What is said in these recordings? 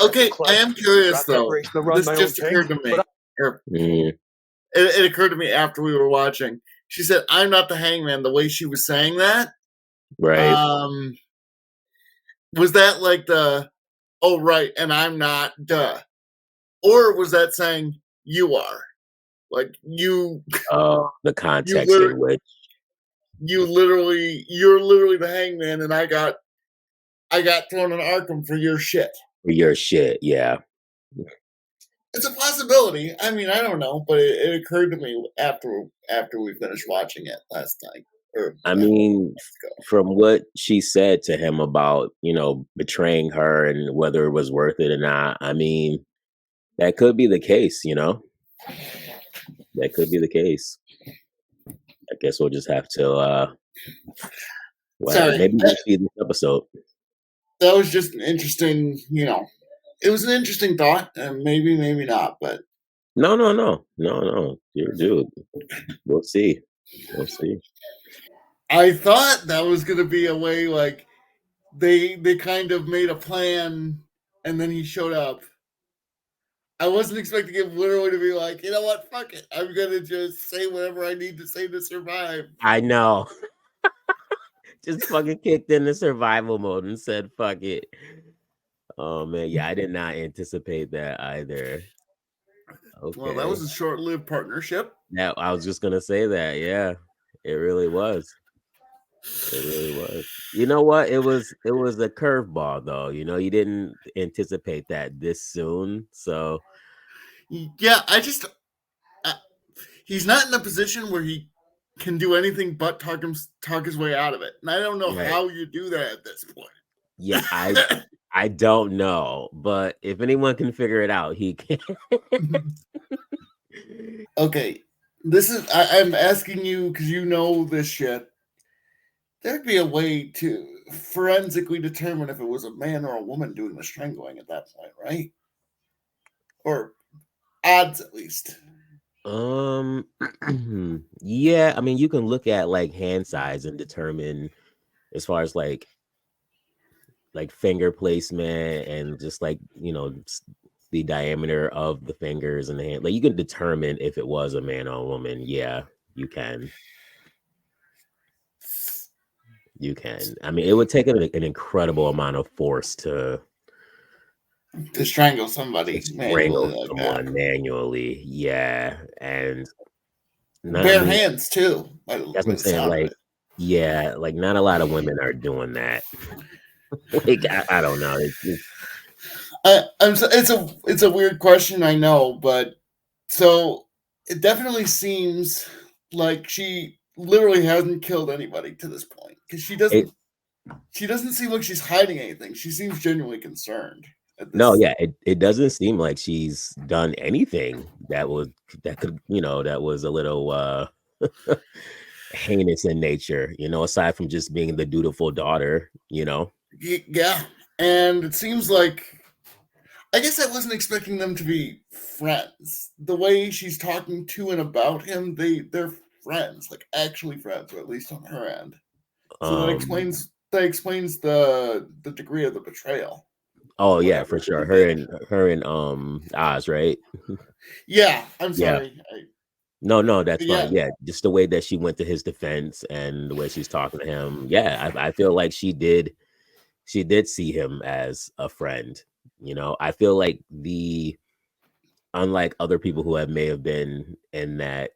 Okay, I am curious though. This just occurred to me. It occurred to me after we were watching. She said, "I'm not the hangman." The way she was saying that, right? Was that like the, "Oh right," and I'm not, duh, or was that saying you are, like you? Oh, the context in which you're literally the hangman, and I got thrown in Arkham for your shit. For your shit, yeah. It's a possibility. I mean, I don't know, but it occurred to me after we finished watching it last night. I mean, from what she said to him about, betraying her and whether it was worth it or not, I mean, that could be the case, That could be the case. I guess we'll just have to maybe we'll see this episode. That was just an interesting, it was an interesting thought, and maybe not, but no, dude. We'll see. I thought that was going to be a way like they kind of made a plan, and then he showed up. I wasn't expecting him literally to be like, you know what, fuck it, I'm gonna just say whatever I need to say to survive. I know. Just fucking kicked into survival mode and said, fuck it. Oh man, yeah, I did not anticipate that either. Okay. Well, that was a short-lived partnership. Yeah, I was just gonna say that. Yeah, it really was. It really was. You know what? It was a curveball, though. You didn't anticipate that this soon. So, yeah, he's not in a position where he can do anything but talk his way out of it, and I don't know how you do that at this point. Yeah, I don't know, but if anyone can figure it out, he can. Okay, I'm asking you because you know this shit. There'd be a way to forensically determine if it was a man or a woman doing the strangling at that point, right? Or odds, at least. Yeah, I mean, you can look at like hand size and determine as far as like finger placement and just like the diameter of the fingers and the hand. Like you can determine if it was a man or a woman. Yeah, you can. You can. I mean, it would take an incredible amount of force to strangle somebody manually. Yeah, and bare hands too. That's what I'm saying. Like, yeah, like not a lot of women are doing that. Like, I don't know. It's a weird question, I know, but so it definitely seems like she literally hasn't killed anybody to this point because she doesn't seem like she's hiding anything. She seems genuinely concerned. No, yeah, it doesn't seem like she's done anything that was a little heinous in nature, aside from just being the dutiful daughter, Yeah, and it seems like I guess I wasn't expecting them to be friends. The way she's talking to and about him, they're friends, like actually friends, or at least on her end. So that explains the degree of the betrayal. Oh yeah, for sure. Her and Oz, right? Yeah, I'm sorry. Yeah. No, that's fine. Yeah, just the way that she went to his defense and the way she's talking to him. Yeah, I feel like she did see him as a friend. I feel like unlike other people who may have been in that,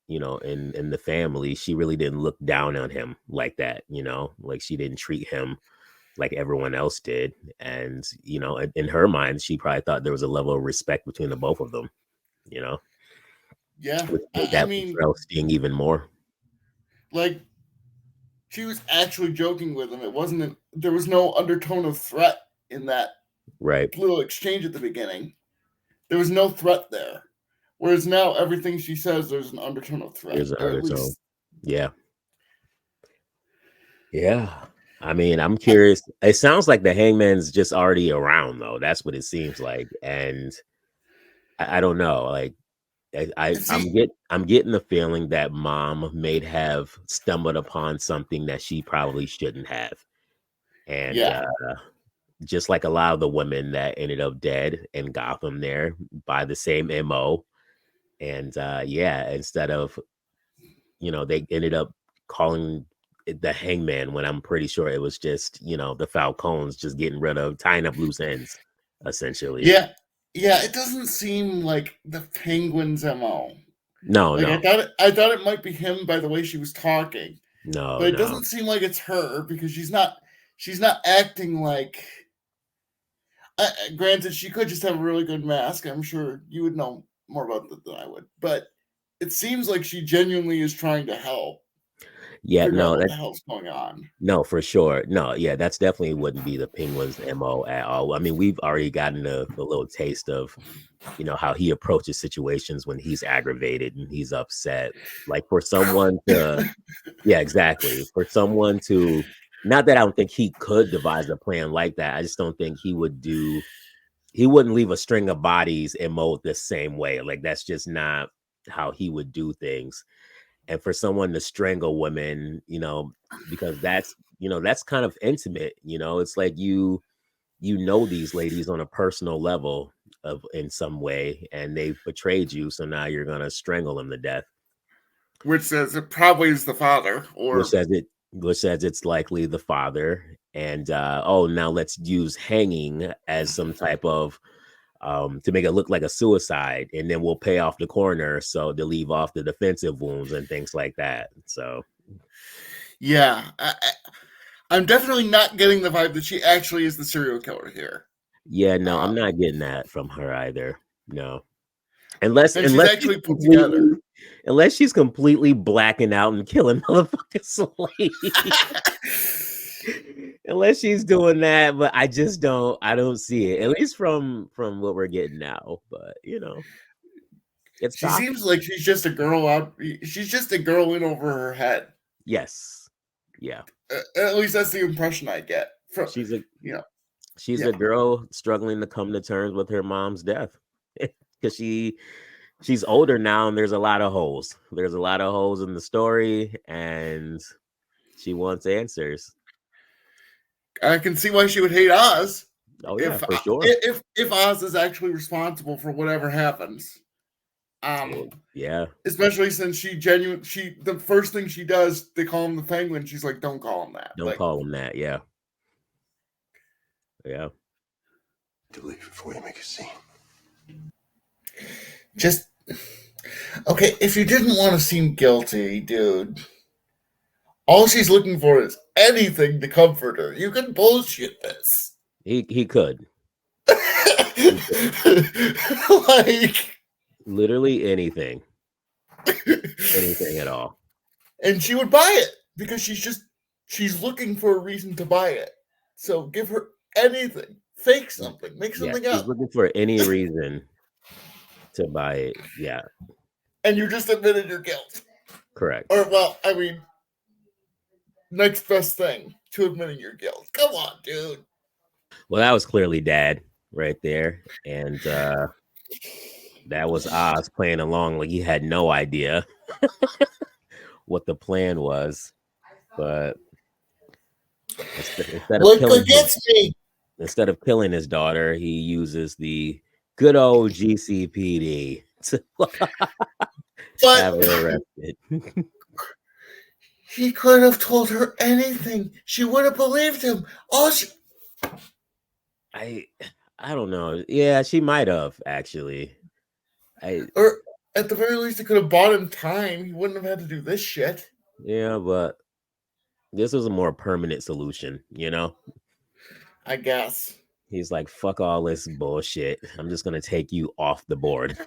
in the family, she really didn't look down on him like that. Like she didn't treat him like everyone else did. And, in her mind, she probably thought there was a level of respect between the both of them, Yeah. I mean, sting even more. Like, she was actually joking with him. There was no undertone of threat in that little exchange at the beginning. There was no threat there. Whereas now, everything she says, there's an undertone of threat. There's an undertone. Yeah. Yeah. I mean, I'm curious. It sounds like the hangman's just already around, though. That's what it seems like. And I don't know. Like, I'm getting the feeling that mom may have stumbled upon something that she probably shouldn't have. And just like a lot of the women that ended up dead in Gotham there by the same MO. And yeah, instead of, they ended up calling it the hangman when I'm pretty sure it was just, the Falcons just getting rid of, tying up loose ends, essentially. Yeah, yeah. It doesn't seem like the Penguin's mo. No, Like no, I thought it might be him by the way she was talking, no, but it no. doesn't seem like it's her because she's not acting like. Granted, she could just have a really good mask. I'm sure you would know more about that than I would, but it seems like she genuinely is trying to help Yeah, figure out no, what that the hell's going on. no, for sure. No, yeah, that's definitely wouldn't be the Penguin's MO at all. I mean, we've already gotten a little taste of, how he approaches situations when he's aggravated and he's upset. Like for someone to, yeah, exactly. For someone to, not that I don't think he could devise a plan like that. I just don't think he wouldn't leave a string of bodies MO the same way. Like that's just not how he would do things. And for someone to strangle women, because that's kind of intimate. It's like you know these ladies on a personal level of in some way, and they've betrayed you, so now you're gonna strangle them to death. Which says it probably is the father, which or says it which says it's likely the father. And oh, now let's use hanging as some type of to make it look like a suicide, and then we'll pay off the coroner so to leave off the defensive wounds and things like that. So yeah. I'm definitely not getting the vibe that she actually is the serial killer here. yeah, no, I'm Um, not getting that from her either. No. Unless that she's unless she's actually put together. completely unless she's completely blacking out and killing motherfucking slaves. Unless she's doing that, but I don't see it. At least from what we're getting now. But it's She Gotham. seems like she's just a girl out. She's just a girl in over her head. Yes. Yeah. At least that's the impression I get from She's a you know. she's a Yeah, girl struggling to come to terms with her mom's death. Because she's older now and there's a lot of holes. There's a lot of holes in the story and she wants answers. I can see why she would hate Oz Oh yeah, for sure. if Oz is actually responsible for whatever happens. Um, Yeah. Especially since she the first thing she does, they call him the Penguin. She's like, don't call him that. Don't Like, call him that. Yeah. Yeah. To leave before you make a scene. just okay. If you didn't want to seem guilty, dude, all she's looking for is anything to comfort her. You can bullshit this. He could. He could. Like, Literally anything. Anything at all. and she would buy it because she's looking for a reason to buy it. So give her anything, fake something, make Yeah. something She's up, looking for any reason to buy it. Yeah. and you just admitted your guilt. Correct. Or well, I mean, next best thing to admitting your guilt. Come on, dude. Well, that was clearly dad right there. And that was Oz playing along like he had no idea what the plan was. But instead of Look killing his against me. instead of killing his daughter, he uses the good old GCPD to have But her arrested. he could have told her anything. She would have believed him. I I don't know. Yeah, she might have actually. I Or at the very least, it could have bought him time. He wouldn't have had to do this shit. Yeah, but this was a more permanent solution. I guess. He's like, fuck all this bullshit. I'm just gonna take you off the board.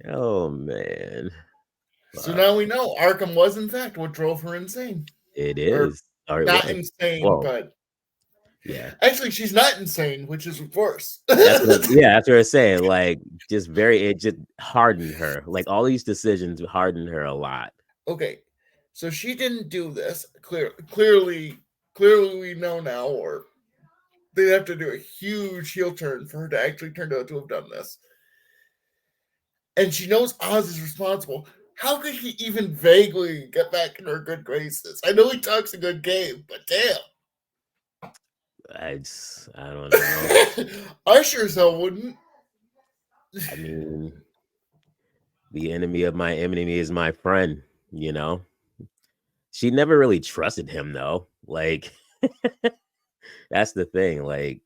Oh man. So But now we know Arkham was in fact what drove her insane. it Or is. Or it not was. insane, Whoa. but Yeah. actually she's not insane, which is worse. That's what I say. Like it just hardened her. Like all these decisions hardened her a lot. Okay. So she didn't do this. Clearly we know now, or they'd have to do a huge heel turn for her to actually turn out to have done this. And she knows Oz is responsible. How could he even vaguely get back in her good graces? I know he talks a good game, but damn. I don't know. I sure as hell wouldn't. I mean, the enemy of my enemy is my friend, you know? She never really trusted him though. Like that's the thing. Like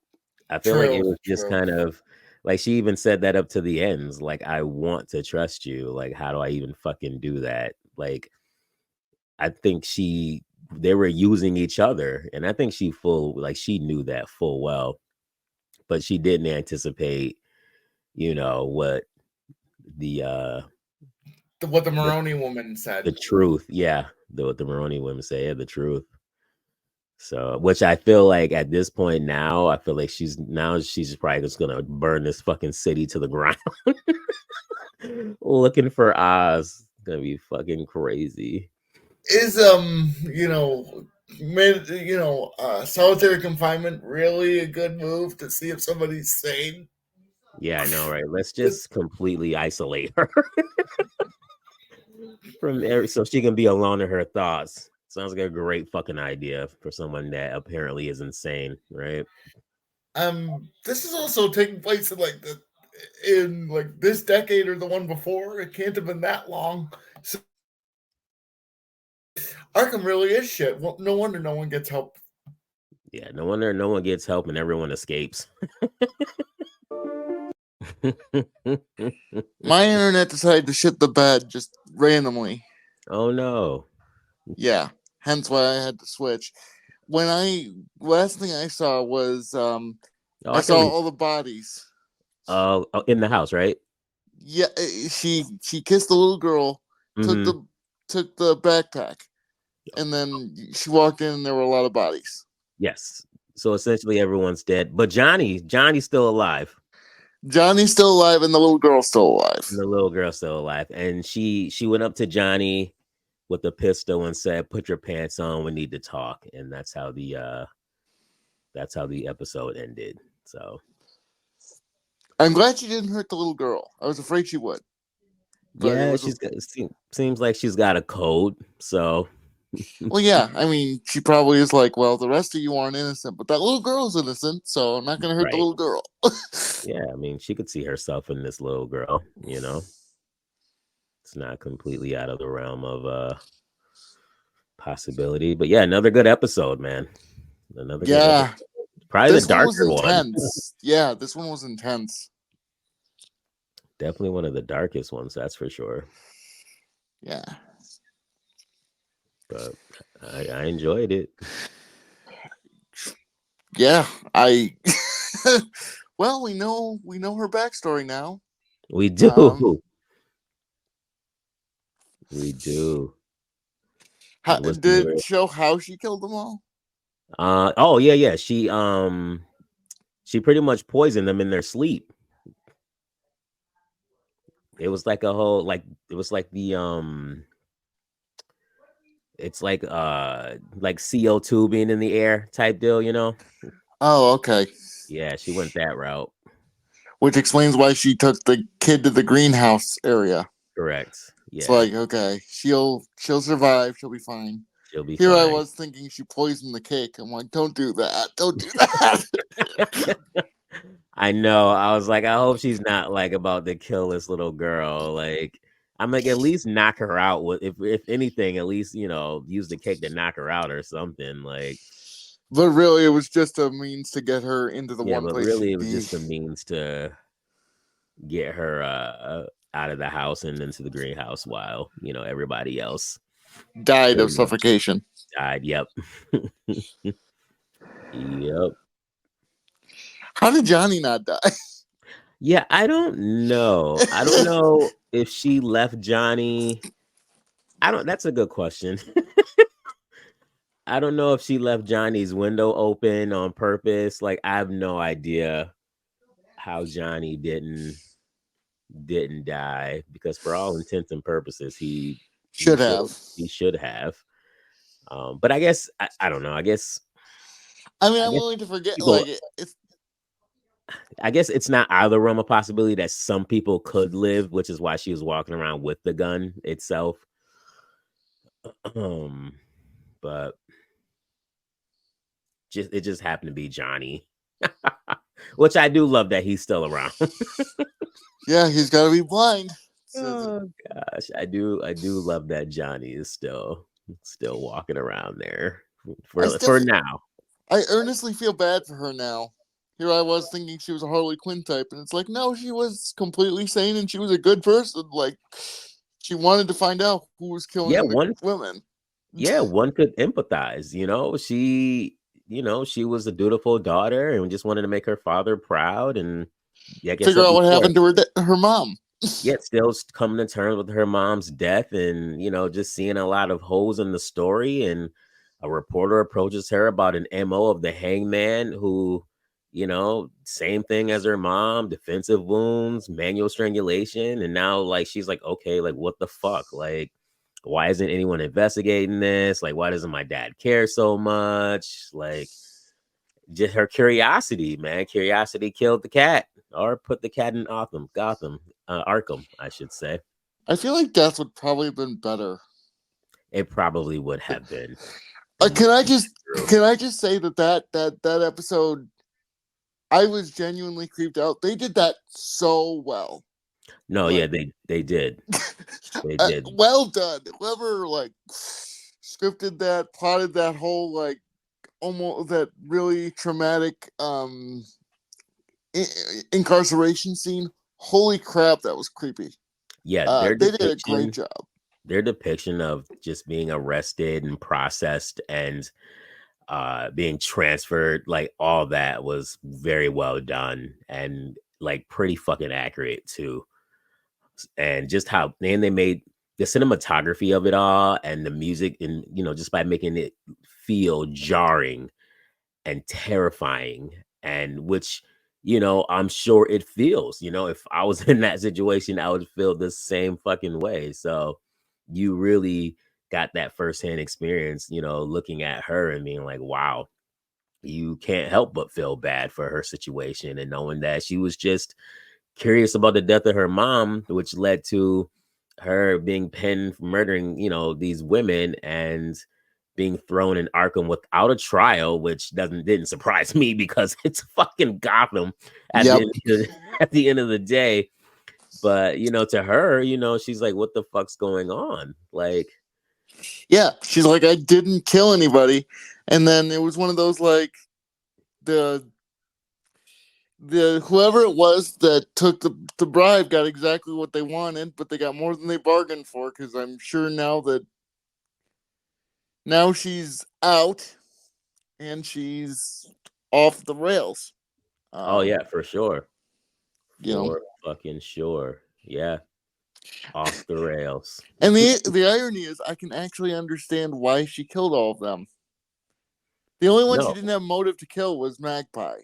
I feel like it True, was just true. kind of like she even said that up to the ends. Like, I want to trust you. Like, how do I even fucking do that? Like, I think they were using each other. And I think she knew that full well, but she didn't anticipate, what the What the the, Maroney woman the said. truth. Yeah. What the Maroney women say, yeah, the truth. So, which I feel like at this point now, I feel like she's probably just gonna burn this fucking city to the ground, looking for Oz. Gonna be fucking crazy. Is solitary confinement really a good move to see if somebody's sane? Yeah, I know, right? Let's just completely isolate her so she can be alone in her thoughts. Sounds like a great fucking idea for someone that apparently is insane, right? This is also taking place in this decade or the one before. It can't have been that long. So Arkham really is shit. Well, no wonder no one gets help. Yeah, no wonder no one gets help and everyone escapes. My internet decided to shit the bed just randomly. Oh no. Yeah, hence why I had to switch. Last thing I saw was Oh, I I can saw re all the bodies. in the house, right? Yeah, she kissed the little girl, took Mm-hmm. the backpack, and then she walked in and there were a lot of bodies. Yes. So essentially everyone's dead. But Johnny's still alive. Johnny's still alive and the little girl's still alive. And the little girl's still alive. And she went up to Johnny with a pistol and said, "Put your pants on, we need to talk." And that's how the episode ended. So I'm glad she didn't hurt the little girl. I was afraid she would, but it yeah, was seems like she's got a code. So well, yeah. I mean, she probably is like, well, the rest of you aren't innocent, but that little girl's innocent, so I'm not going to hurt the right. little girl. Yeah, I mean, she could see herself in this little girl, you know. It's not completely out of the realm of possibility. But yeah, another good episode, man. Another good episode. Yeah, Probably the this one was darker one. intense. Yeah, this one was intense. Definitely one of the darkest ones, that's for sure. Yeah. But I enjoyed it. Yeah, I well, we know her backstory now. We Um do. We do. how, Was did it show how she killed them all? oh yeah. She pretty much poisoned them in their sleep. It was like a whole it was like the it's like CO2 being in the air type deal, you know? Oh, okay. Yeah, she went that route. Which explains why she took the kid to the greenhouse area. Correct. It's Yeah. like, okay, she'll survive, she'll be fine. She'll be Here I fine. was thinking she poisoned the cake. I'm like, don't do that. Don't do that. I know. I was like, I hope she's not like about to kill this little girl. Like, I'm like, at least knock her out with if anything, at least, use the cake to knock her out or something. Like, But really, it was just a means to get her into the yeah, one but place really she'd it was be. just a means to get her out of the house and into the greenhouse while, everybody else Died of pretty much suffocation. died. Yep. Yep. How did Johnny not die? Yeah, I don't know. I don't know if she left Johnny. That's a good question. I don't know if she left Johnny's window open on purpose. Like, I have no idea how Johnny didn't die, because for all intents and purposes he Should should have. he should have. But I guess I don't know. I mean, I I'm guess willing to forget. people Like, it's I guess it's not out of the realm of possibility that some people could live, which is why she was walking around with the gun itself. Um, but it just happened to be Johnny. Which I do love that he's still around. Yeah, he's got to be blind. Oh gosh, I do love that Johnny is still walking around there for now. I earnestly feel bad for her now. Here I was thinking she was a Harley Quinn type, and it's like, no, she was completely sane and she was a good person. Like, she wanted to find out who was killing the women. Yeah, one could empathize. She was a dutiful daughter and just wanted to make her father proud. And like I figure said out what before, happened to her mom. yet still coming to terms with her mom's death, and just seeing a lot of holes in the story. And a reporter approaches her about an MO of the hangman who, same thing as her mom, defensive wounds, manual strangulation. And now like she's like, okay, like what the fuck? Like, why isn't anyone investigating this? Like, why doesn't my dad care so much? Like, just her curiosity, man. Curiosity killed the cat, or put the cat in Arkham, I should say. I feel like death would probably have been better. It probably would have been. Can I just say that episode, I was genuinely creeped out. They did that so well. No, like, yeah, they did. They did. Well done. Whoever like scripted that, plotted that whole like almost that really traumatic incarceration scene. Holy crap, that was creepy. Yeah, they did a great job. Their depiction of just being arrested and processed and being transferred, like all that was very well done and like pretty fucking accurate too. And just how they made the cinematography of it all and the music, and just by making it feel jarring and terrifying, and which I'm sure it feels. If I was in that situation, I would feel the same fucking way. So you really got that firsthand experience, looking at her and being like, wow, you can't help but feel bad for her situation, and knowing that she was just curious about the death of her mom, which led to her being pinned for murdering, these women and being thrown in Arkham without a trial, which didn't surprise me because it's fucking Gotham at the end of the day. But to her, she's like, what the fuck's going on? Like, yeah, she's like, I didn't kill anybody. And then it was one of those like the whoever it was that took the bribe got exactly what they wanted, but they got more than they bargained for, because I'm sure now she's out and she's off the rails. Oh yeah, for sure. For fucking sure. Yeah. Off the rails. And the irony is I can actually understand why she killed all of them. The only one she didn't have motive to kill was Magpie.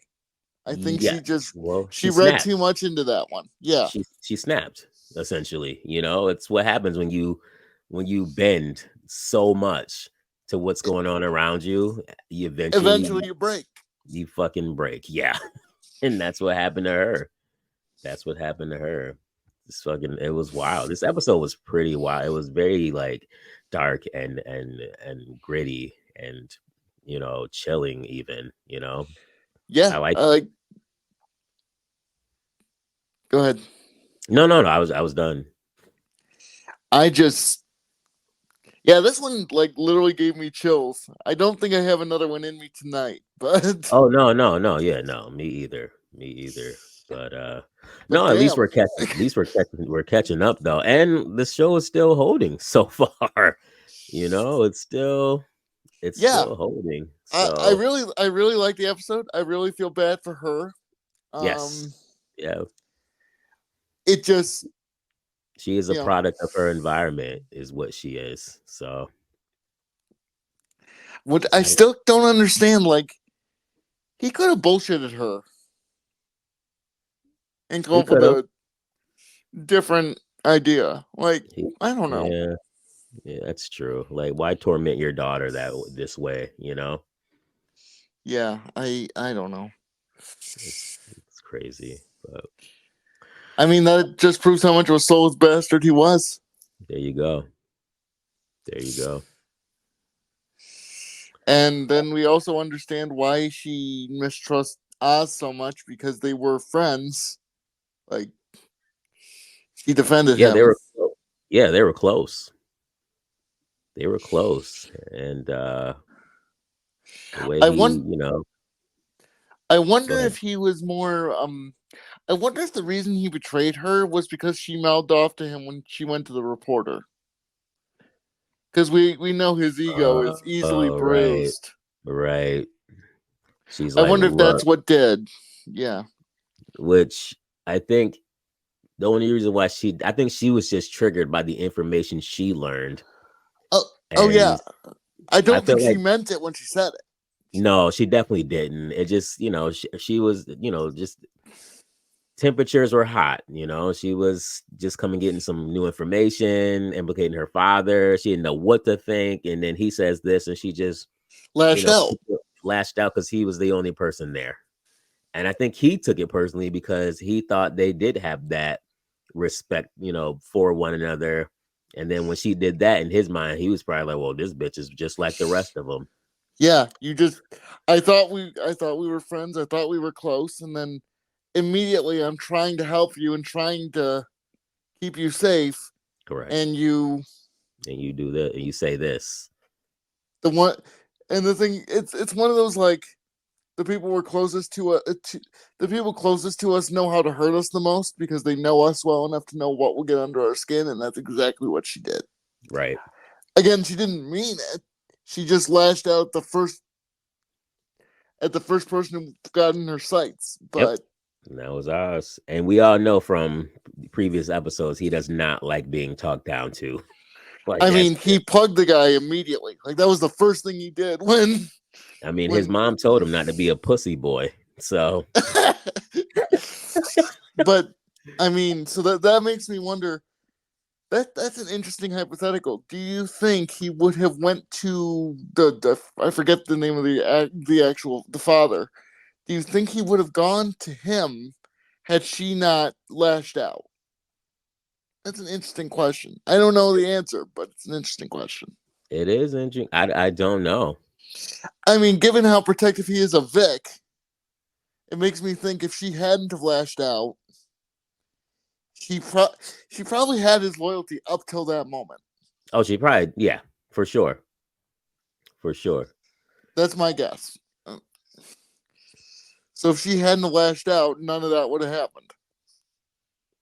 I think she read too much into that one. Yeah. She snapped, essentially. It's what happens when you bend so much to what's going on around you. You eventually you break. You fucking break. Yeah. And that's what happened to her. It was wild. This episode was pretty wild. It was very like dark and gritty and chilling even, Yeah. Go ahead. No, I was done. This one like literally gave me chills. I don't think I have another one in me tonight, but oh no, yeah, no, me either. But no, at least we're catching up though, and the show is still holding so far. It's still holding. So I really like the episode. I really feel bad for her. Yes. Yeah. It just she is a product of her environment, is what she is. So what I still don't understand, like, he could have bullshitted her and come up with a different idea. Like, I don't know. Yeah, that's true. Like, why torment your daughter this way? Yeah, I don't know. It's crazy, but I mean, that just proves how much of a soulless bastard he was. There you go. And then we also understand why she mistrusts Oz so much, because they were friends. Like, she defended Yeah, they him. were. Yeah, they were close. They were close, and the way I he, want. you know, I go wonder ahead. if he was more. I wonder if the reason he betrayed her was because she mouthed off to him when she went to the reporter. Because we know his ego is easily Oh, right, bruised. right. She's I like, wonder if that's look, what did. Yeah. which I think the only reason why I think she was just triggered by the information she learned, Oh. Oh yeah. and I I don't feel think she like meant it when she said it. no, she definitely didn't. It just, she was, just temperatures were hot. She was just coming getting some new information, implicating her father. She didn't know what to think, and then he says this, and she just, Lashed out. lashed out because he was the only person there. And I think he took it personally because he thought they did have that respect, for one another. And then when she did that, in his mind, he was probably like, "Well, this bitch is just like the rest of them." Yeah. I thought we were friends. I thought we were close, and then immediately I'm trying to help you and trying to keep you safe, Correct. and you And you do that, and you say this. the one and the thing, it's one of those, like, the people we're closest to the people closest to us know how to hurt us the most because they know us well enough to know what will get under our skin, and that's exactly what she did. Right. Again, she didn't mean it. She just lashed out at the first person who got in her sights. Yep. But And that was ours. And we all know from previous episodes, he does not like being talked down to. Like I that's mean, he plugged the guy immediately. Like, that was the first thing he did I mean, his when mom told him not to be a pussy boy. So but I mean, so that makes me wonder. That's an interesting hypothetical. Do you think he would have went to the I forget the name of the actual the father? Do you think he would have gone to him had she not lashed out? That's an interesting question. I don't know the answer, but it's an interesting question. it is interesting. I don't know. I mean, given how protective he is of Vic, it makes me think if she hadn't have lashed out, she she probably had his loyalty up till that moment. Oh, she probably, yeah, for sure. For sure. That's my guess. So if she hadn't lashed out, none of that would have happened.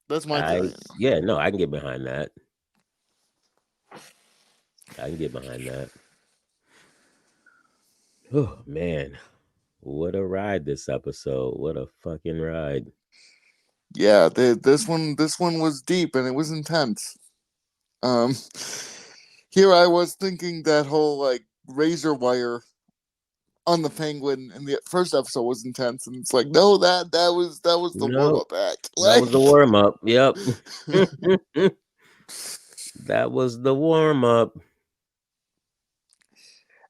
That's my theory. Yeah, no, I can get behind that. I can get behind that. Oh man, what a ride this episode. What a fucking ride. Yeah, this one was deep and it was intense. Um, here I was thinking that whole, like, razor wire on the penguin in the first episode was intense, and it's like, no, that was the warm No, up act. that Like, was the warm up. Yep. That was the warm up.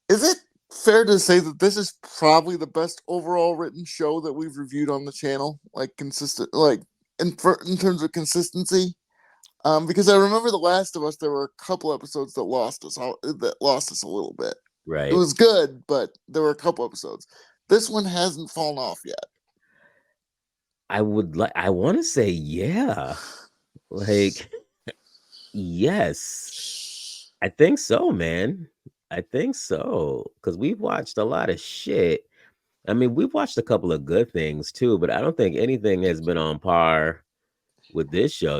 is it fair to say that this is probably the best overall written show that we've reviewed on the channel? Like, consistent, like, in terms of consistency. Because I remember The Last of Us, there were a couple episodes that lost us a little bit. It Right. was good, but there were a couple episodes. This one hasn't fallen off yet. I want to say yeah. Like yes. I think so, man. I think so cuz we've watched a lot of shit. I mean, we've watched a couple of good things too, but I don't think anything has been on par with this show.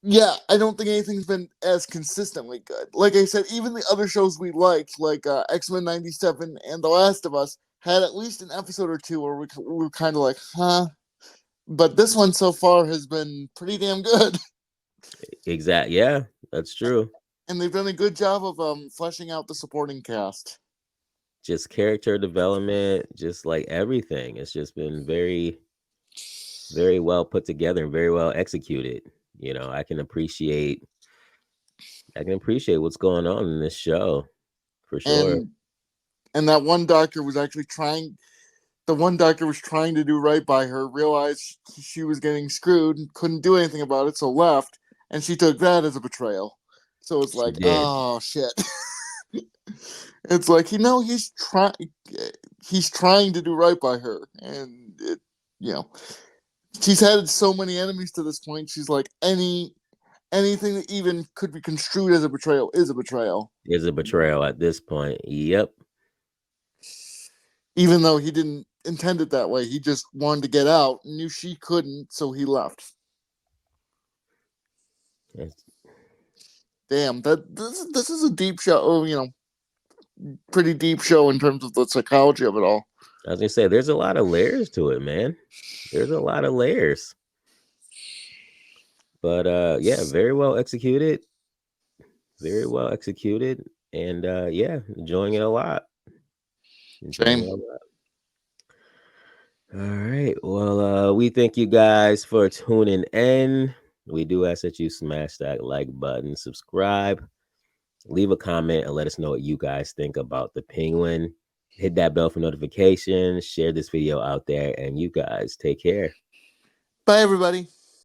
Yeah, I don't think anything's been as consistently good. Like I said, even the other shows we liked, like X-Men '97 and The Last of Us, had at least an episode or two where we were kind of like, huh. But this one so far has been pretty damn good. Exactly. Yeah, that's true. And they've done a good job of fleshing out the supporting cast. Just character development, just like everything. It's just been very, very well put together and very well executed. I can appreciate what's going on in this show for sure. And that one doctor was actually trying. The one doctor was trying to do right by her, realized she was getting screwed, and couldn't do anything about it, so left, and she took that as a betrayal. So it's She like, did. oh shit. It's like he's trying to do right by her, and she's had so many enemies to this point. She's like anything that even could be construed as a betrayal is a betrayal. Is a betrayal at this point. Yep. Even though he didn't intend it that way, he just wanted to get out, knew she couldn't, so he left. Yes. Damn, this is a deep show. Pretty deep show in terms of the psychology of it all. As I say, there's a lot of layers to it, man. There's a lot of layers. But yeah, very well executed. Very well executed. And yeah, enjoying it a lot. Enjoying it a lot. All right. Well, we thank you guys for tuning in. We do ask that you smash that like button, subscribe, leave a comment, and let us know what you guys think about the Penguin. Hit that bell for notifications, share this video out there, and you guys take care. Bye, everybody.